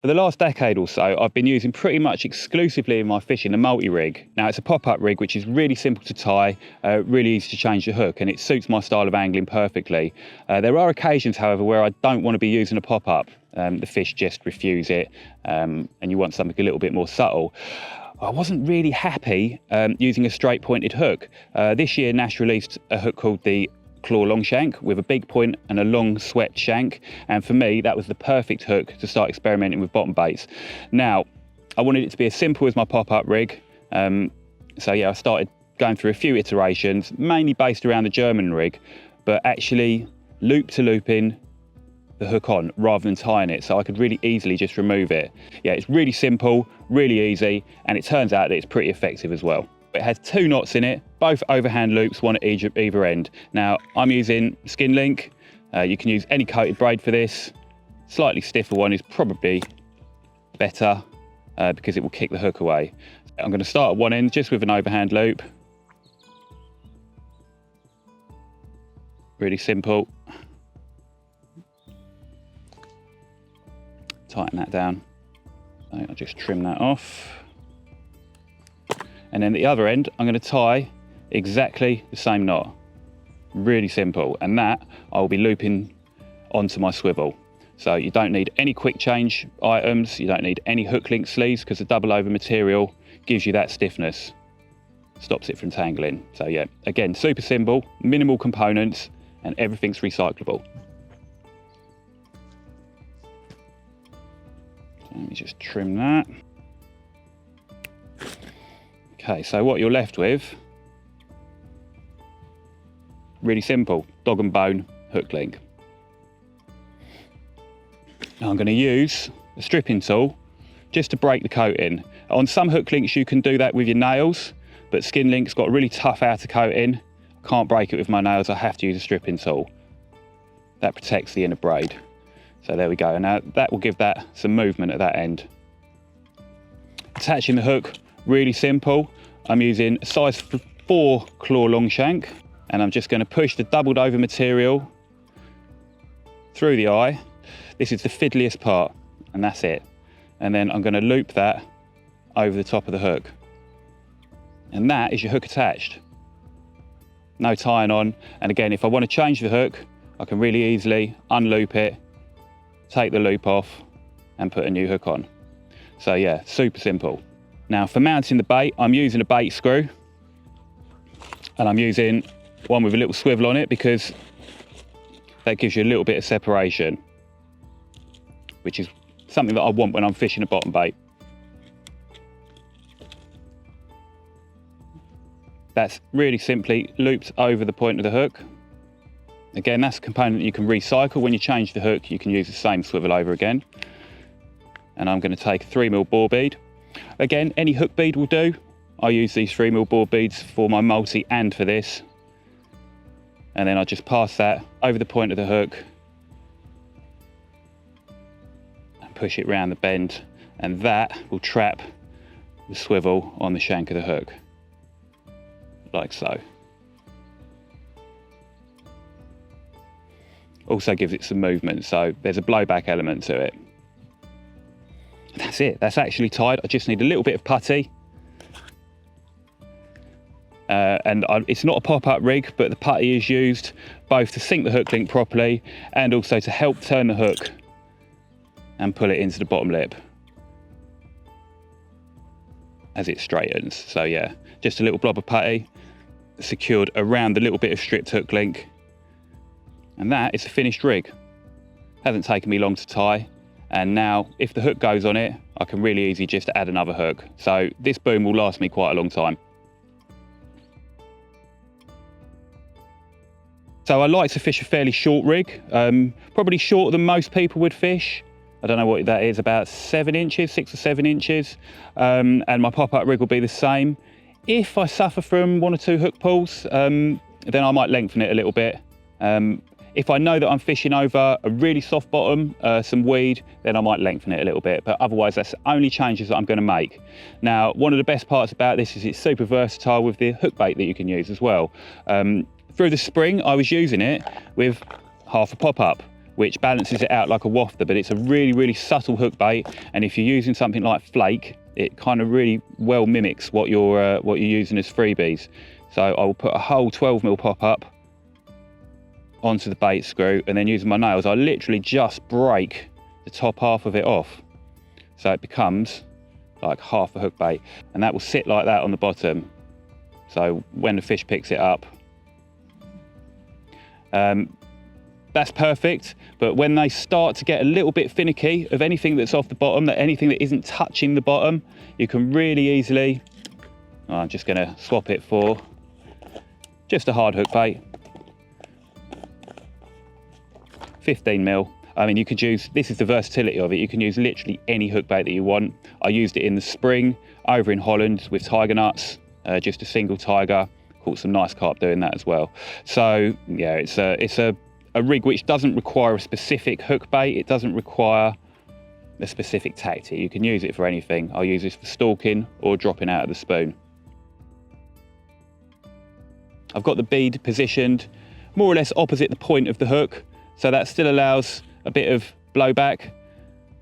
For the last decade or so, I've been using pretty much exclusively in my fishing a multi-rig. Now it's a pop-up rig which is really simple to tie, really easy to change the hook, and it suits my style of angling perfectly. There are occasions, however, where I don't want to be using a pop-up. The fish just refuse it, and you want something a little bit more subtle. I wasn't really happy using a straight pointed hook. This year Nash released a hook called the claw long shank with a big point and a long swept shank, and for me that was the perfect hook to start experimenting with bottom baits. Now I wanted it to be as simple as my pop-up rig, so yeah, I started going through a few iterations, mainly based around the German rig, but actually loop to looping the hook on rather than tying it, so I could really easily just remove it. Yeah, it's really simple, really easy, and it turns out that it's pretty effective as well. It has 2 knots in it, both overhand loops, one at either end. Now, I'm using skin link. You can use any coated braid for this. Slightly stiffer one is probably better because it will kick the hook away. I'm going to start at one end just with an overhand loop. Really simple. Tighten that down. So I'll just trim that off. And then the other end, I'm going to tie exactly the same knot. Really simple. And that I'll be looping onto my swivel. So you don't need any quick change items. You don't need any hook link sleeves because the double over material gives you that stiffness. Stops it from tangling. So yeah, again, super simple, minimal components, and everything's recyclable. So let me just trim that. Okay, so what you're left with, really simple, dog and bone hook link. Now I'm going to use a stripping tool just to break the coating. On some hook links you can do that with your nails, but skin link's got a really tough outer coating. I can't break it with my nails, I have to use a stripping tool. That protects the inner braid. So there we go, and now that will give that some movement at that end. Attaching the hook, really simple. I'm using a size 4 claw long shank, and I'm just going to push the doubled over material through the eye. This is the fiddliest part, and that's it. And then I'm going to loop that over the top of the hook. And that is your hook attached. No tying on. And again, if I want to change the hook, I can really easily unloop it, take the loop off, and put a new hook on. So yeah, super simple. Now for mounting the bait, I'm using a bait screw, and I'm using one with a little swivel on it because that gives you a little bit of separation, which is something that I want when I'm fishing a bottom bait. That's really simply looped over the point of the hook. Again, that's a component you can recycle. When you change the hook, you can use the same swivel over again. And I'm going to take a 3mm bore bead. Again, any hook bead will do. I use these 3mm bore beads for my multi and for this. And then I just pass that over the point of the hook and push it round the bend, and that will trap the swivel on the shank of the hook, like so. Also gives it some movement, so there's a blowback element to it. That's it, that's actually tied. I just need a little bit of putty. It's not a pop-up rig, but the putty is used both to sink the hook link properly and also to help turn the hook and pull it into the bottom lip as it straightens. So yeah, just a little blob of putty secured around the little bit of stripped hook link. And that is a finished rig. Hasn't taken me long to tie. And now if the hook goes on it, I can really easily just add another hook. So this boom will last me quite a long time. So I like to fish a fairly short rig, probably shorter than most people would fish. I don't know what that is, about 7 inches, 6 or 7 inches. And my pop-up rig will be the same. If I suffer from 1 or 2 hook pulls, then I might lengthen it a little bit. If I know that I'm fishing over a really soft bottom, some weed, then I might lengthen it a little bit, but otherwise that's the only changes that I'm going to make. Now, one of the best parts about this is it's super versatile with the hook bait that you can use as well. Through the spring, I was using it with half a pop-up, which balances it out like a wafter, but it's a really, really subtle hook bait. And if you're using something like flake, it kind of really well mimics what you're using as freebies. So I will put a whole 12mm pop up onto the bait screw, and then using my nails, I literally just break the top half of it off. So it becomes like half a hook bait, and that will sit like that on the bottom. So when the fish picks it up, that's perfect. But when they start to get a little bit finicky of anything that's off the bottom, that anything that isn't touching the bottom, you can really easily, I'm just going to swap it for just a hard hook bait, 15mm. I mean, you could use, this is the versatility of it, you can use literally any hook bait that you want. I used it in the spring over in Holland with tiger nuts, just a single tiger. Caught some nice carp doing that as well. So yeah, it's a rig which doesn't require a specific hook bait. It doesn't require a specific tactic. You can use it for anything. I'll use this for stalking or dropping out of the spoon. I've got the bead positioned more or less opposite the point of the hook, so that still allows a bit of blowback,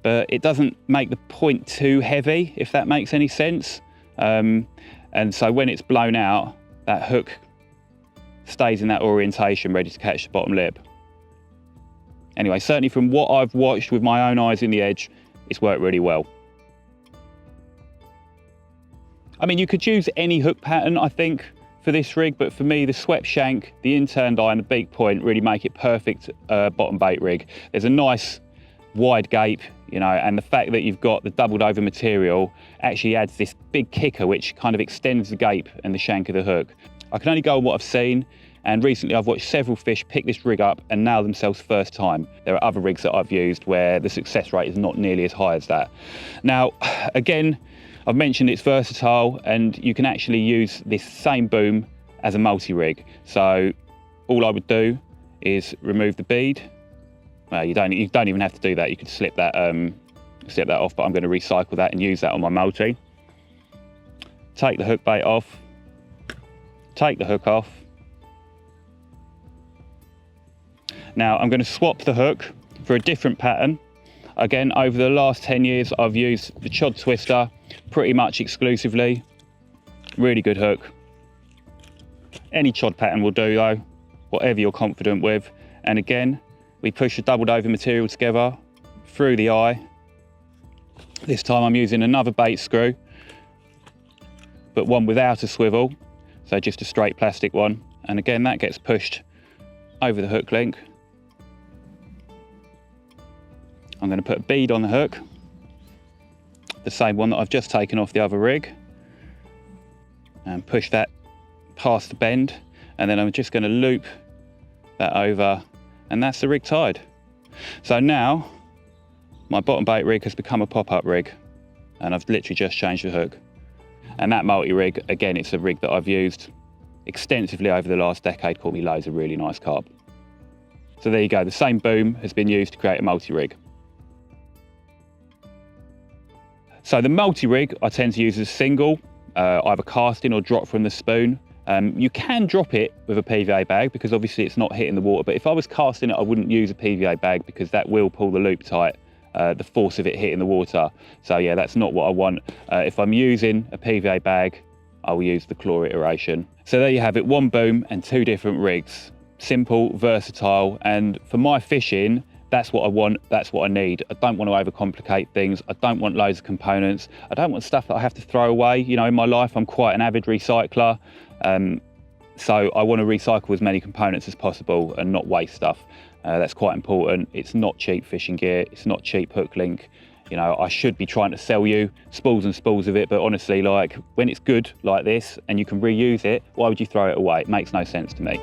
but it doesn't make the point too heavy, if that makes any sense. And so when it's blown out, that hook stays in that orientation, ready to catch the bottom lip. Anyway, certainly from what I've watched with my own eyes in the edge, it's worked really well. I mean, you could use any hook pattern, I think, for this rig, but for me, the swept shank, the in-turned eye and the beak point really make it perfect bottom bait rig. There's a nice wide gape, you know, and the fact that you've got the doubled over material actually adds this big kicker which kind of extends the gape and the shank of the hook. I can only go on what I've seen, and recently I've watched several fish pick this rig up and nail themselves first time. There are other rigs that I've used where the success rate is not nearly as high as that. Now, again, I've mentioned it's versatile, and you can actually use this same boom as a multi-rig. So all I would do is remove the bead. Well, you don't even have to do that. You could slip that off, but I'm going to recycle that and use that on my multi. Take the hook bait off, take the hook off. Now I'm going to swap the hook for a different pattern. Again, over the last 10 years, I've used the Chod Twister pretty much exclusively. Really good hook. Any chod pattern will do though, whatever you're confident with. And again, we push the doubled over material together through the eye. This time I'm using another bait screw, but one without a swivel, so just a straight plastic one. And again, that gets pushed over the hook link. I'm going to put a bead on the hook, the same one that I've just taken off the other rig, and push that past the bend, and then I'm just going to loop that over, and that's the rig tied. So now my bottom bait rig has become a pop-up rig, and I've literally just changed the hook. And that multi-rig, again, it's a rig that I've used extensively over the last decade, caught me loads of really nice carp. So there you go, the same boom has been used to create a multi-rig. So the multi-rig I tend to use as a single, either casting or drop from the spoon. You can drop it with a PVA bag because obviously it's not hitting the water, but if I was casting it, I wouldn't use a PVA bag because that will pull the loop tight, the force of it hitting the water. So yeah, that's not what I want. If I'm using a PVA bag, I will use the claw iteration. So there you have it, one boom and two different rigs. Simple, versatile, and for my fishing, that's what I want, that's what I need. I don't want to overcomplicate things. I don't want loads of components. I don't want stuff that I have to throw away. You know, in my life, I'm quite an avid recycler. So I want to recycle as many components as possible and not waste stuff. That's quite important. It's not cheap fishing gear. It's not cheap hook link. You know, I should be trying to sell you spools and spools of it, but honestly, like when it's good like this and you can reuse it, why would you throw it away? It makes no sense to me.